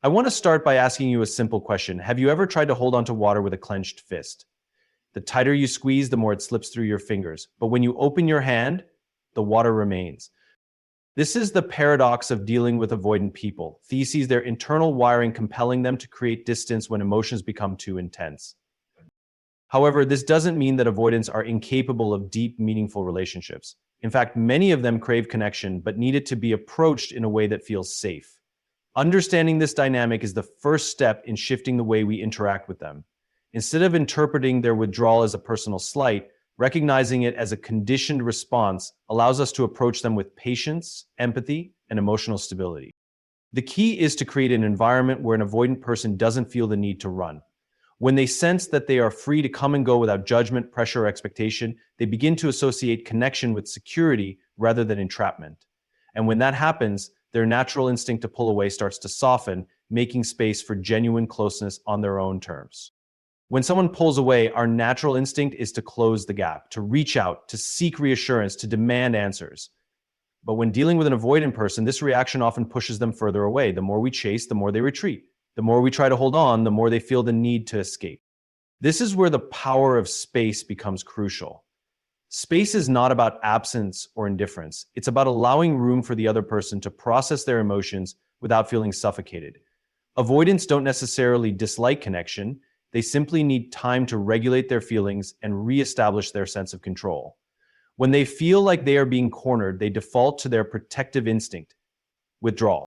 I want to start by asking you a simple question. Have you ever tried to hold onto water with a clenched fist? The tighter you squeeze, the more it slips through your fingers. But when you open your hand, the water remains. This is the paradox of dealing with avoidant people. They see their internal wiring compelling them to create distance when emotions become too intense. However, this doesn't mean that avoidants are incapable of deep, meaningful relationships. In fact, many of them crave connection, but need it to be approached in a way that feels safe. Understanding this dynamic is the first step in shifting the way we interact with them. Instead of interpreting their withdrawal as a personal slight, recognizing it as a conditioned response allows us to approach them with patience, empathy, and emotional stability. The key is to create an environment where an avoidant person doesn't feel the need to run. When they sense that they are free to come and go without judgment, pressure, or expectation, they begin to associate connection with security rather than entrapment. And when that happens, their natural instinct to pull away starts to soften, making space for genuine closeness on their own terms. When someone pulls away, our natural instinct is to close the gap, to reach out, to seek reassurance, to demand answers. But when dealing with an avoidant person, this reaction often pushes them further away. The more we chase, the more they retreat. The more we try to hold on, the more they feel the need to escape. This is where the power of space becomes crucial. Space is not about absence or indifference. It's about allowing room for the other person to process their emotions without feeling suffocated. Avoidants don't necessarily dislike connection. They simply need time to regulate their feelings and reestablish their sense of control. When they feel like they are being cornered, they default to their protective instinct, withdrawal.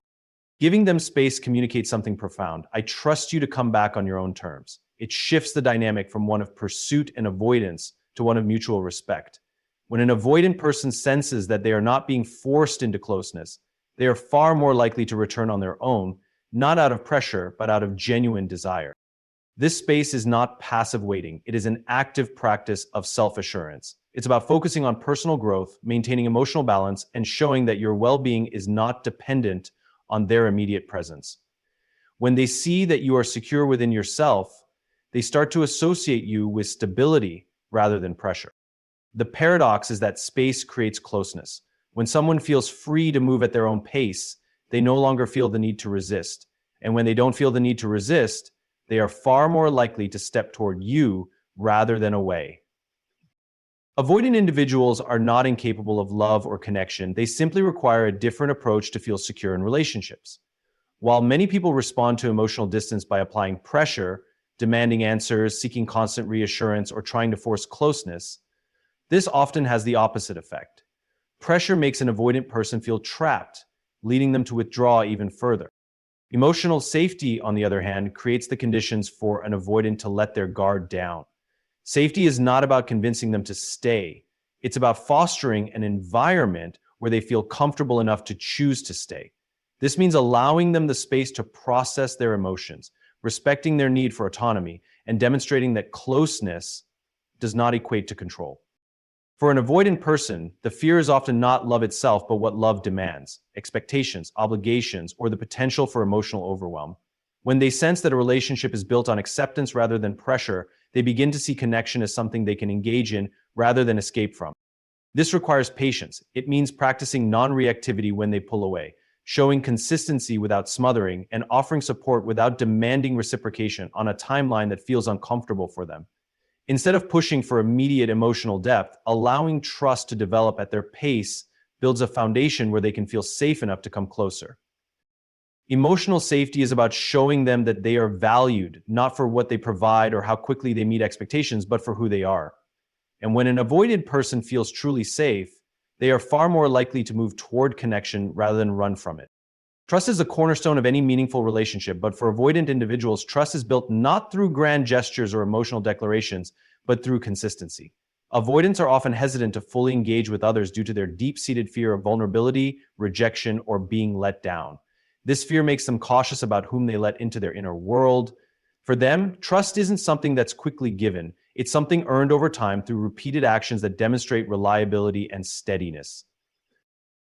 Giving them space communicates something profound. I trust you to come back on your own terms. It shifts the dynamic from one of pursuit and avoidance to one of mutual respect. When an avoidant person senses that they are not being forced into closeness, they are far more likely to return on their own, not out of pressure, but out of genuine desire. This space is not passive waiting. It is an active practice of self-assurance. It's about focusing on personal growth, maintaining emotional balance, and showing that your well-being is not dependent on their immediate presence. When they see that you are secure within yourself, they start to associate you with stability rather than pressure. The paradox is that space creates closeness. When someone feels free to move at their own pace, they no longer feel the need to resist. And when they don't feel the need to resist, they are far more likely to step toward you rather than away. Avoidant individuals are not incapable of love or connection. They simply require a different approach to feel secure in relationships. While many people respond to emotional distance by applying pressure, demanding answers, seeking constant reassurance, or trying to force closeness, this often has the opposite effect. Pressure makes an avoidant person feel trapped, leading them to withdraw even further. Emotional safety, on the other hand, creates the conditions for an avoidant to let their guard down. Safety is not about convincing them to stay. It's about fostering an environment where they feel comfortable enough to choose to stay. This means allowing them the space to process their emotions, respecting their need for autonomy, and demonstrating that closeness does not equate to control. For an avoidant person, the fear is often not love itself, but what love demands: expectations, obligations, or the potential for emotional overwhelm. When they sense that a relationship is built on acceptance rather than pressure, they begin to see connection as something they can engage in rather than escape from. This requires patience. It means practicing non-reactivity when they pull away, showing consistency without smothering, and offering support without demanding reciprocation on a timeline that feels uncomfortable for them. Instead of pushing for immediate emotional depth, allowing trust to develop at their pace builds a foundation where they can feel safe enough to come closer. Emotional safety is about showing them that they are valued, not for what they provide or how quickly they meet expectations, but for who they are. And when an avoided person feels truly safe, they are far more likely to move toward connection rather than run from it. Trust is a cornerstone of any meaningful relationship, but for avoidant individuals, trust is built not through grand gestures or emotional declarations, but through consistency. Avoidants are often hesitant to fully engage with others due to their deep-seated fear of vulnerability, rejection, or being let down. This fear makes them cautious about whom they let into their inner world. For them, trust isn't something that's quickly given. It's something earned over time through repeated actions that demonstrate reliability and steadiness.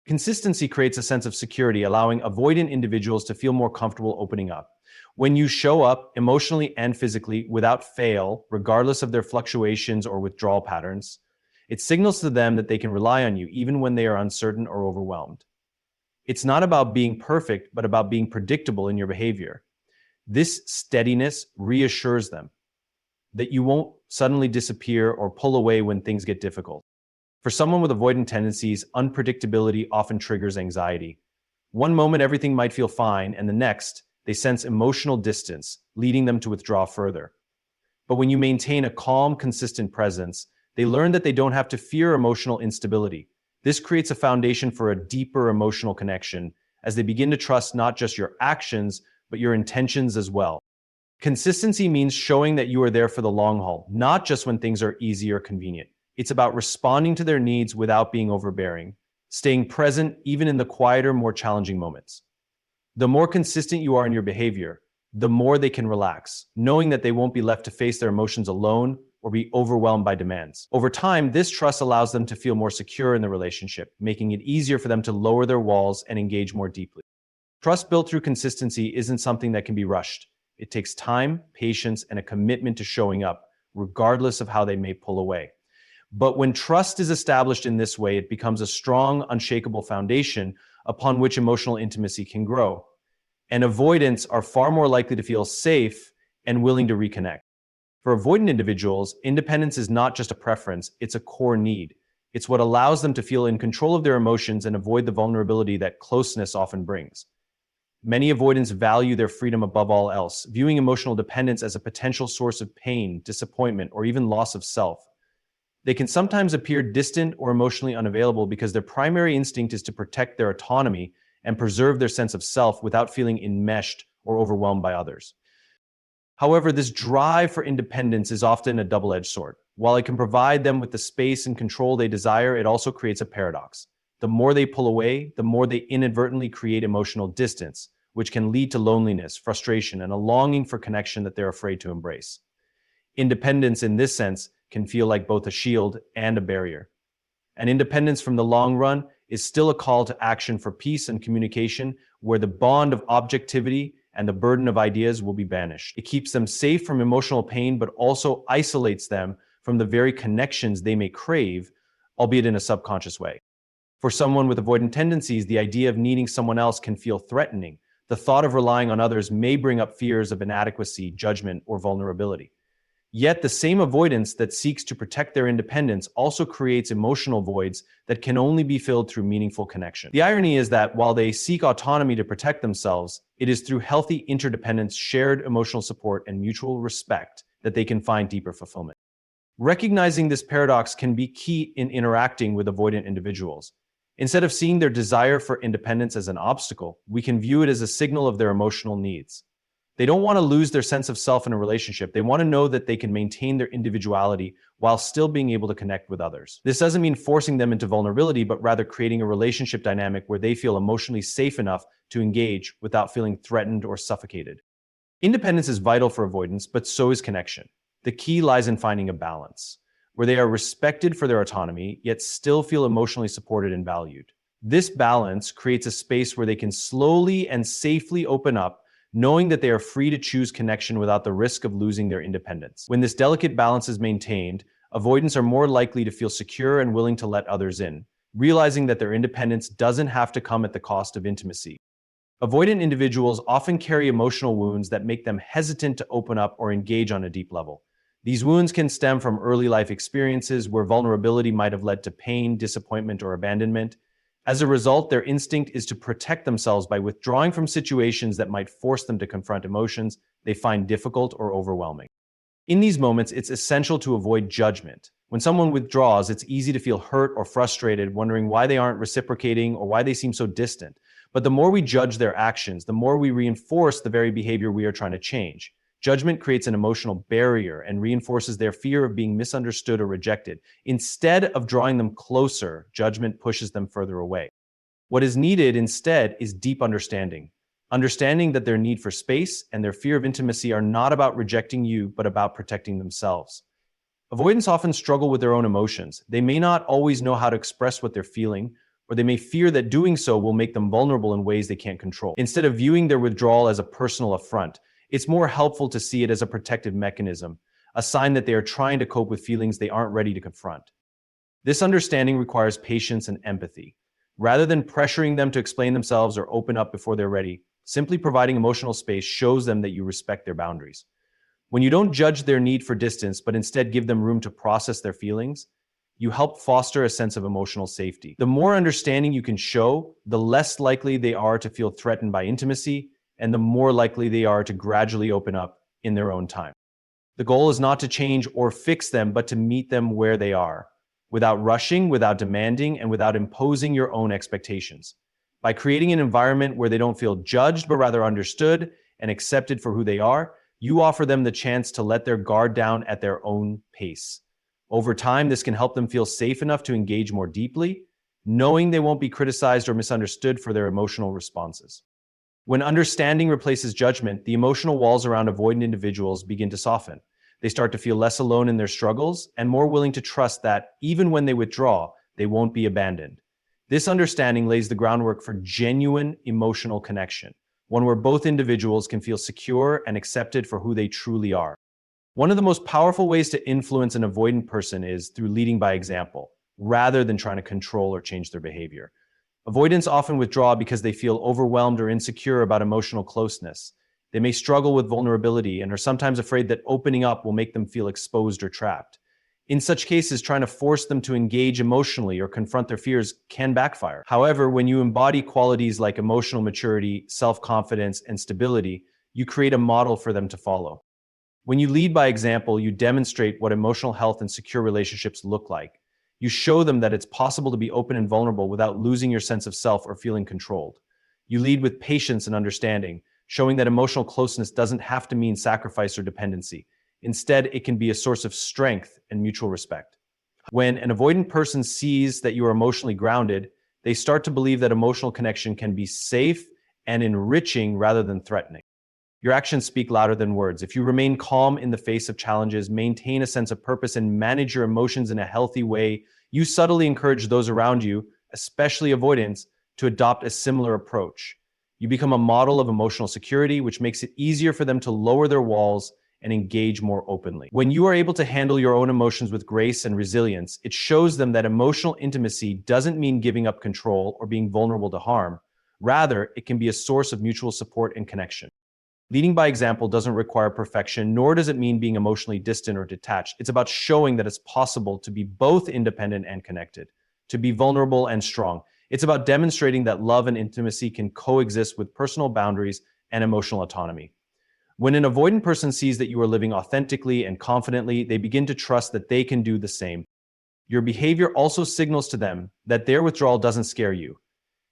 Consistency creates a sense of security, allowing avoidant individuals to feel more comfortable opening up. When you show up emotionally and physically without fail, regardless of their fluctuations or withdrawal patterns, it signals to them that they can rely on you even when they are uncertain or overwhelmed. It's not about being perfect, but about being predictable in your behavior. This steadiness reassures them that you won't suddenly disappear or pull away when things get difficult. For someone with avoidant tendencies, unpredictability often triggers anxiety. One moment everything might feel fine, and the next, they sense emotional distance, leading them to withdraw further. But when you maintain a calm, consistent presence, they learn that they don't have to fear emotional instability. This creates a foundation for a deeper emotional connection as they begin to trust not just your actions, but your intentions as well. Consistency means showing that you are there for the long haul, not just when things are easy or convenient. It's about responding to their needs without being overbearing, staying present even in the quieter, more challenging moments. The more consistent you are in your behavior, the more they can relax, knowing that they won't be left to face their emotions alone or be overwhelmed by demands. Over time, this trust allows them to feel more secure in the relationship, making it easier for them to lower their walls and engage more deeply. Trust built through consistency isn't something that can be rushed. It takes time, patience, and a commitment to showing up, regardless of how they may pull away. But when trust is established in this way, it becomes a strong, unshakable foundation upon which emotional intimacy can grow. And avoidants are far more likely to feel safe and willing to reconnect. For avoidant individuals, independence is not just a preference, it's a core need. It's what allows them to feel in control of their emotions and avoid the vulnerability that closeness often brings. Many avoidants value their freedom above all else, viewing emotional dependence as a potential source of pain, disappointment, or even loss of self. They can sometimes appear distant or emotionally unavailable because their primary instinct is to protect their autonomy and preserve their sense of self without feeling enmeshed or overwhelmed by others. However, this drive for independence is often a double-edged sword. While it can provide them with the space and control they desire, it also creates a paradox. The more they pull away, the more they inadvertently create emotional distance, which can lead to loneliness, frustration, and a longing for connection that they're afraid to embrace. Independence, in this sense, can feel like both a shield and a barrier. And independence from the long run is still a call to action for peace and communication, where the bond of objectivity and the burden of ideas will be banished. It keeps them safe from emotional pain, but also isolates them from the very connections they may crave, albeit in a subconscious way. For someone with avoidant tendencies, the idea of needing someone else can feel threatening. The thought of relying on others may bring up fears of inadequacy, judgment, or vulnerability. Yet the same avoidance that seeks to protect their independence also creates emotional voids that can only be filled through meaningful connection. The irony is that while they seek autonomy to protect themselves, it is through healthy interdependence, shared emotional support, and mutual respect that they can find deeper fulfillment. Recognizing this paradox can be key in interacting with avoidant individuals. Instead of seeing their desire for independence as an obstacle, we can view it as a signal of their emotional needs. They don't want to lose their sense of self in a relationship. They want to know that they can maintain their individuality while still being able to connect with others. This doesn't mean forcing them into vulnerability, but rather creating a relationship dynamic where they feel emotionally safe enough to engage without feeling threatened or suffocated. Independence is vital for avoidance, but so is connection. The key lies in finding a balance, where they are respected for their autonomy, yet still feel emotionally supported and valued. This balance creates a space where they can slowly and safely open up, knowing that they are free to choose connection without the risk of losing their independence. When this delicate balance is maintained, avoidants are more likely to feel secure and willing to let others in, realizing that their independence doesn't have to come at the cost of intimacy. Avoidant individuals often carry emotional wounds that make them hesitant to open up or engage on a deep level. These wounds can stem from early life experiences where vulnerability might have led to pain, disappointment, or abandonment. As a result, their instinct is to protect themselves by withdrawing from situations that might force them to confront emotions they find difficult or overwhelming. In these moments, it's essential to avoid judgment. When someone withdraws, it's easy to feel hurt or frustrated, wondering why they aren't reciprocating or why they seem so distant. But the more we judge their actions, the more we reinforce the very behavior we are trying to change. Judgment creates an emotional barrier and reinforces their fear of being misunderstood or rejected. Instead of drawing them closer, judgment pushes them further away. What is needed instead is deep understanding. Understanding that their need for space and their fear of intimacy are not about rejecting you, but about protecting themselves. Avoidants often struggle with their own emotions. They may not always know how to express what they're feeling, or they may fear that doing so will make them vulnerable in ways they can't control. Instead of viewing their withdrawal as a personal affront, it's more helpful to see it as a protective mechanism, a sign that they are trying to cope with feelings they aren't ready to confront. This understanding requires patience and empathy. Rather than pressuring them to explain themselves or open up before they're ready, Simply providing emotional space shows them that you respect their boundaries. When you don't judge their need for distance, but instead give them room to process their feelings, you help foster a sense of emotional safety. The more understanding you can show, the less likely they are to feel threatened by intimacy, and the more likely they are to gradually open up in their own time. The goal is not to change or fix them, but to meet them where they are, without rushing, without demanding, and without imposing your own expectations. By creating an environment where they don't feel judged, but rather understood and accepted for who they are, you offer them the chance to let their guard down at their own pace. Over time, this can help them feel safe enough to engage more deeply, knowing they won't be criticized or misunderstood for their emotional responses. When understanding replaces judgment, the emotional walls around avoidant individuals begin to soften. They start to feel less alone in their struggles and more willing to trust that, even when they withdraw, they won't be abandoned. This understanding lays the groundwork for genuine emotional connection, one where both individuals can feel secure and accepted for who they truly are. One of the most powerful ways to influence an avoidant person is through leading by example, rather than trying to control or change their behavior. Avoidants often withdraw because they feel overwhelmed or insecure about emotional closeness. They may struggle with vulnerability and are sometimes afraid that opening up will make them feel exposed or trapped. In such cases, trying to force them to engage emotionally or confront their fears can backfire. However, when you embody qualities like emotional maturity, self-confidence, and stability, you create a model for them to follow. When you lead by example, you demonstrate what emotional health and secure relationships look like. You show them that it's possible to be open and vulnerable without losing your sense of self or feeling controlled. You lead with patience and understanding, showing that emotional closeness doesn't have to mean sacrifice or dependency. Instead, it can be a source of strength and mutual respect. When an avoidant person sees that you are emotionally grounded, they start to believe that emotional connection can be safe and enriching rather than threatening. Your actions speak louder than words. If you remain calm in the face of challenges, maintain a sense of purpose, and manage your emotions in a healthy way, you subtly encourage those around you, especially avoidants, to adopt a similar approach. You become a model of emotional security, which makes it easier for them to lower their walls and engage more openly. When you are able to handle your own emotions with grace and resilience, it shows them that emotional intimacy doesn't mean giving up control or being vulnerable to harm. Rather, it can be a source of mutual support and connection. Leading by example doesn't require perfection, nor does it mean being emotionally distant or detached. It's about showing that it's possible to be both independent and connected, to be vulnerable and strong. It's about demonstrating that love and intimacy can coexist with personal boundaries and emotional autonomy. When an avoidant person sees that you are living authentically and confidently, they begin to trust that they can do the same. Your behavior also signals to them that their withdrawal doesn't scare you.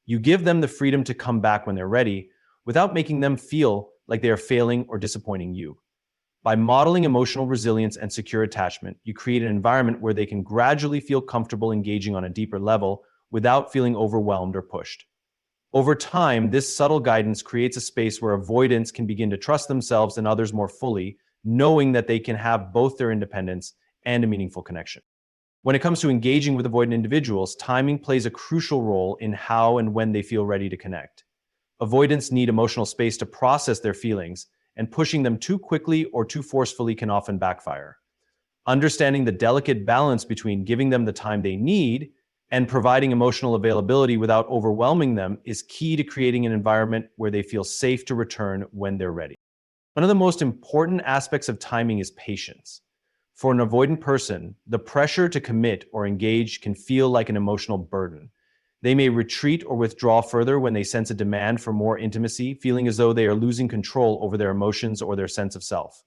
You give them the freedom to come back when they're ready, without making them feel like they are failing or disappointing you. By modeling emotional resilience and secure attachment, you create an environment where they can gradually feel comfortable engaging on a deeper level without feeling overwhelmed or pushed. Over time, this subtle guidance creates a space where avoidants can begin to trust themselves and others more fully, knowing that they can have both their independence and a meaningful connection. When it comes to engaging with avoidant individuals, timing plays a crucial role in how and when they feel ready to connect. Avoidants need emotional space to process their feelings, and pushing them too quickly or too forcefully can often backfire. Understanding the delicate balance between giving them the time they need and providing emotional availability without overwhelming them is key to creating an environment where they feel safe to return when they're ready. One of the most important aspects of timing is patience. For an avoidant person, the pressure to commit or engage can feel like an emotional burden. They may retreat or withdraw further when they sense a demand for more intimacy, feeling as though they are losing control over their emotions or their sense of self.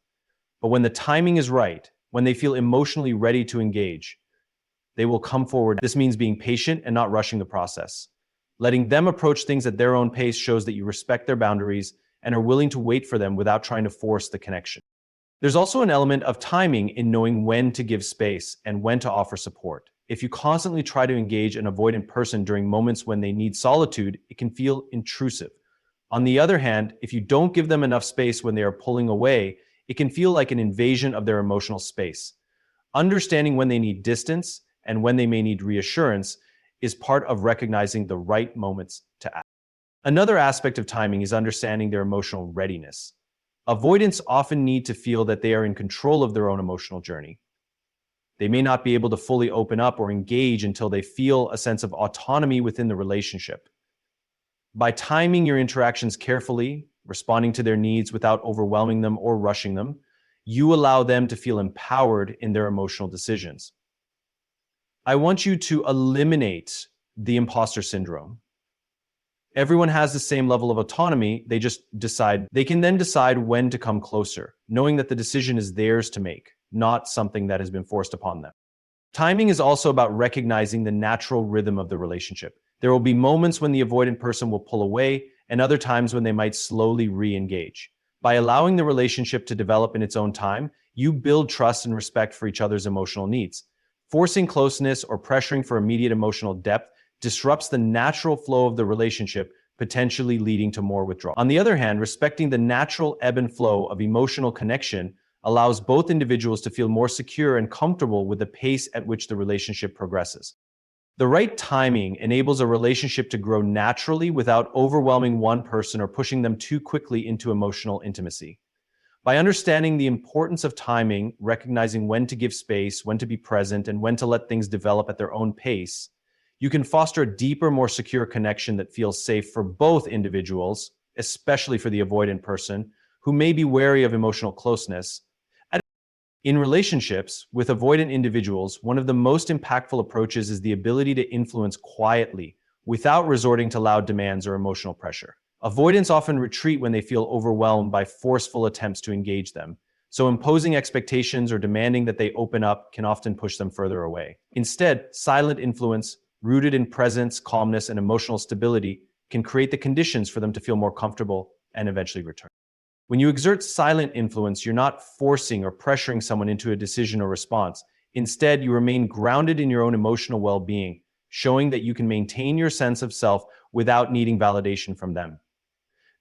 But when the timing is right, when they feel emotionally ready to engage, they will come forward. This means being patient and not rushing the process. Letting them approach things at their own pace shows that you respect their boundaries and are willing to wait for them without trying to force the connection. There's also an element of timing in knowing when to give space and when to offer support. If you constantly try to engage an avoidant person during moments when they need solitude, it can feel intrusive. On the other hand, if you don't give them enough space when they are pulling away, it can feel like an invasion of their emotional space. Understanding when they need distance and when they may need reassurance is part of recognizing the right moments to act. Another aspect of timing is understanding their emotional readiness. Avoidants often need to feel that they are in control of their own emotional journey. They may not be able to fully open up or engage until they feel a sense of autonomy within the relationship. By timing your interactions carefully, responding to their needs without overwhelming them or rushing them, you allow them to feel empowered in their emotional decisions. I want you to eliminate the imposter syndrome. Everyone has the same level of autonomy, they can then decide when to come closer, knowing that the decision is theirs to make, not something that has been forced upon them. Timing is also about recognizing the natural rhythm of the relationship. There will be moments when the avoidant person will pull away, and other times when they might slowly re-engage. By allowing the relationship to develop in its own time, you build trust and respect for each other's emotional needs. Forcing closeness or pressuring for immediate emotional depth disrupts the natural flow of the relationship, potentially leading to more withdrawal. On the other hand, respecting the natural ebb and flow of emotional connection allows both individuals to feel more secure and comfortable with the pace at which the relationship progresses. The right timing enables a relationship to grow naturally without overwhelming one person or pushing them too quickly into emotional intimacy. By understanding the importance of timing, recognizing when to give space, when to be present, and when to let things develop at their own pace, you can foster a deeper, more secure connection that feels safe for both individuals, especially for the avoidant person, who may be wary of emotional closeness. In relationships with avoidant individuals, one of the most impactful approaches is the ability to influence quietly, without resorting to loud demands or emotional pressure. Avoidants often retreat when they feel overwhelmed by forceful attempts to engage them, so imposing expectations or demanding that they open up can often push them further away. Instead, silent influence, rooted in presence, calmness, and emotional stability, can create the conditions for them to feel more comfortable and eventually return. When you exert silent influence, you're not forcing or pressuring someone into a decision or response. Instead, you remain grounded in your own emotional well-being, showing that you can maintain your sense of self without needing validation from them.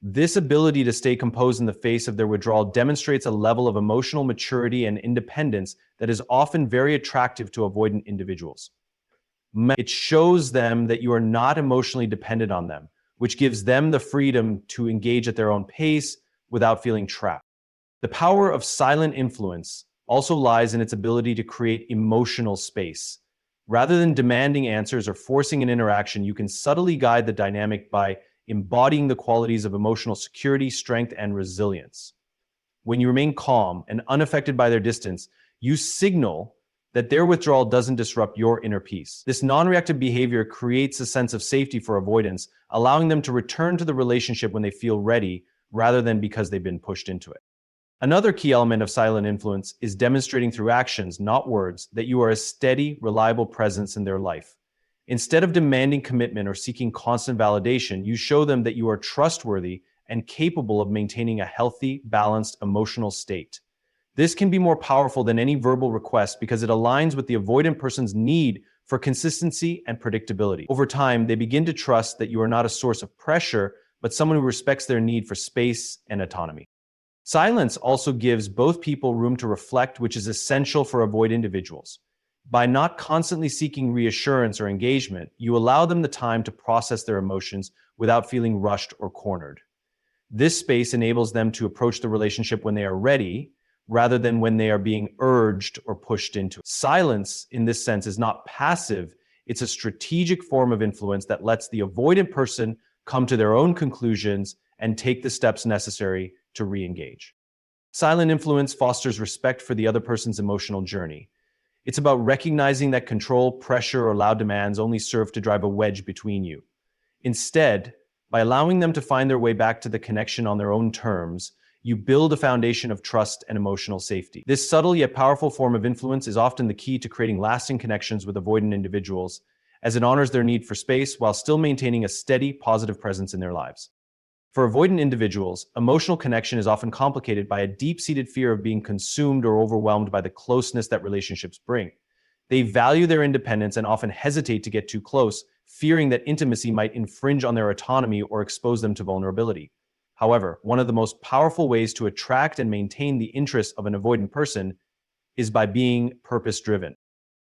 This ability to stay composed in the face of their withdrawal demonstrates a level of emotional maturity and independence that is often very attractive to avoidant individuals. It shows them that you are not emotionally dependent on them, which gives them the freedom to engage at their own pace without feeling trapped. The power of silent influence also lies in its ability to create emotional space. Rather than demanding answers or forcing an interaction, you can subtly guide the dynamic by embodying the qualities of emotional security, strength, and resilience. When you remain calm and unaffected by their distance, you signal that their withdrawal doesn't disrupt your inner peace. This non-reactive behavior creates a sense of safety for avoidance, allowing them to return to the relationship when they feel ready, rather than because they've been pushed into it. Another key element of silent influence is demonstrating through actions, not words, that you are a steady, reliable presence in their life. Instead of demanding commitment or seeking constant validation, you show them that you are trustworthy and capable of maintaining a healthy, balanced emotional state. This can be more powerful than any verbal request because it aligns with the avoidant person's need for consistency and predictability. Over time, they begin to trust that you are not a source of pressure, but someone who respects their need for space and autonomy. Silence also gives both people room to reflect, which is essential for avoidant individuals. By not constantly seeking reassurance or engagement, you allow them the time to process their emotions without feeling rushed or cornered. This space enables them to approach the relationship when they are ready, rather than when they are being urged or pushed into it. Silence, in this sense, is not passive. It's a strategic form of influence that lets the avoidant person come to their own conclusions and take the steps necessary to re-engage. Silent influence fosters respect for the other person's emotional journey. It's about recognizing that control, pressure, or loud demands only serve to drive a wedge between you. Instead, by allowing them to find their way back to the connection on their own terms, you build a foundation of trust and emotional safety. This subtle yet powerful form of influence is often the key to creating lasting connections with avoidant individuals, as it honors their need for space while still maintaining a steady, positive presence in their lives. For avoidant individuals, emotional connection is often complicated by a deep-seated fear of being consumed or overwhelmed by the closeness that relationships bring. They value their independence and often hesitate to get too close, fearing that intimacy might infringe on their autonomy or expose them to vulnerability. However, one of the most powerful ways to attract and maintain the interest of an avoidant person is by being purpose-driven.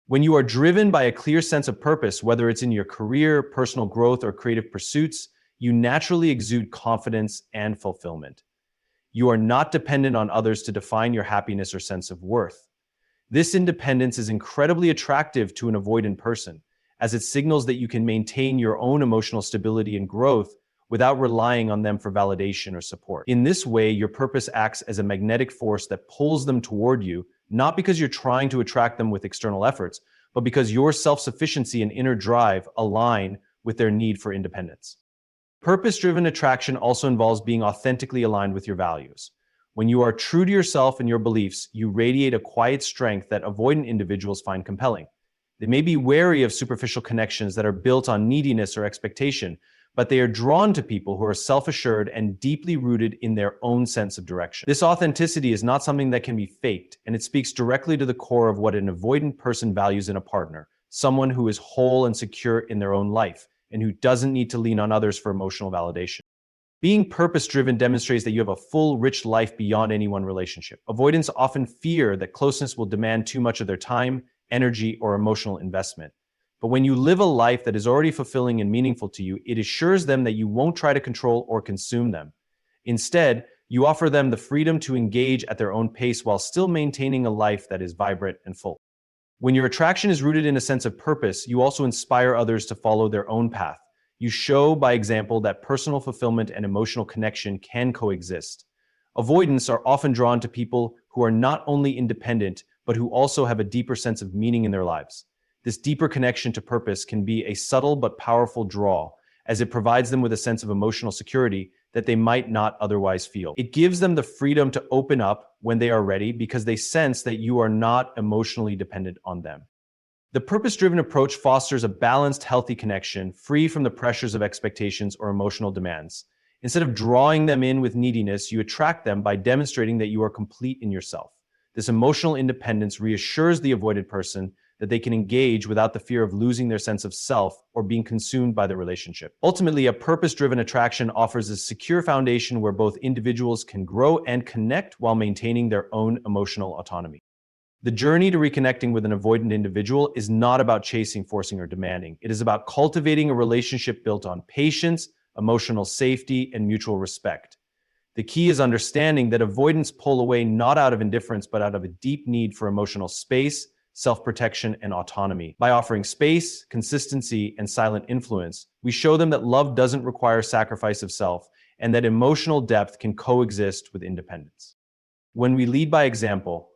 When you are driven by a clear sense of purpose, whether it's in your career, personal growth, or creative pursuits, you naturally exude confidence and fulfillment. You are not dependent on others to define your happiness or sense of worth. This independence is incredibly attractive to an avoidant person, as it signals that you can maintain your own emotional stability and growth without relying on them for validation or support. In this way, your purpose acts as a magnetic force that pulls them toward you, not because you're trying to attract them with external efforts, but because your self-sufficiency and inner drive align with their need for independence. Purpose-driven attraction also involves being authentically aligned with your values. When you are true to yourself and your beliefs, you radiate a quiet strength that avoidant individuals find compelling. They may be wary of superficial connections that are built on neediness or expectation, but they are drawn to people who are self-assured and deeply rooted in their own sense of direction. This authenticity is not something that can be faked, and it speaks directly to the core of what an avoidant person values in a partner, someone who is whole and secure in their own life, and who doesn't need to lean on others for emotional validation. Being purpose-driven demonstrates that you have a full, rich life beyond any one relationship. Avoidants often fear that closeness will demand too much of their time, energy, or emotional investment. But when you live a life that is already fulfilling and meaningful to you, it assures them that you won't try to control or consume them. Instead, you offer them the freedom to engage at their own pace while still maintaining a life that is vibrant and full. When your attraction is rooted in a sense of purpose, you also inspire others to follow their own path. You show by example that personal fulfillment and emotional connection can coexist. Avoidants are often drawn to people who are not only independent, but who also have a deeper sense of meaning in their lives. This deeper connection to purpose can be a subtle but powerful draw, as it provides them with a sense of emotional security that they might not otherwise feel. It gives them the freedom to open up when they are ready because they sense that you are not emotionally dependent on them. The purpose-driven approach fosters a balanced, healthy connection, free from the pressures of expectations or emotional demands. Instead of drawing them in with neediness, you attract them by demonstrating that you are complete in yourself. This emotional independence reassures the avoided person that they can engage without the fear of losing their sense of self or being consumed by the relationship. Ultimately, a purpose-driven attraction offers a secure foundation where both individuals can grow and connect while maintaining their own emotional autonomy. The journey to reconnecting with an avoidant individual is not about chasing, forcing, or demanding. It is about cultivating a relationship built on patience, emotional safety, and mutual respect. The key is understanding that avoidants pull away not out of indifference, but out of a deep need for emotional space, self-protection, and autonomy. By offering space, consistency, and silent influence, we show them that love doesn't require sacrifice of self and that emotional depth can coexist with independence. When we lead by example,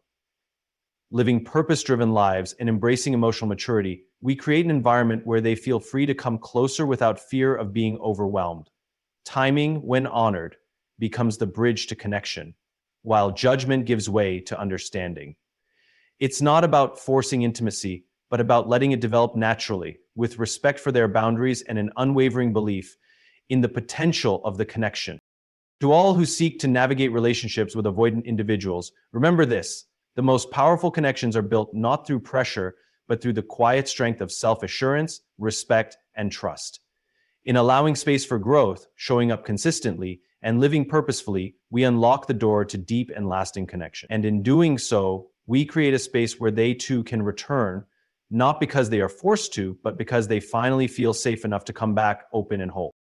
living purpose-driven lives and embracing emotional maturity, we create an environment where they feel free to come closer without fear of being overwhelmed. Timing, when honored, becomes the bridge to connection, while judgment gives way to understanding. It's not about forcing intimacy, but about letting it develop naturally, with respect for their boundaries and an unwavering belief in the potential of the connection. To all who seek to navigate relationships with avoidant individuals, remember this: the most powerful connections are built not through pressure, but through the quiet strength of self-assurance, respect, and trust. In allowing space for growth, showing up consistently, and living purposefully, we unlock the door to deep and lasting connection. And in doing so, we create a space where they too can return, not because they are forced to, but because they finally feel safe enough to come back open and whole.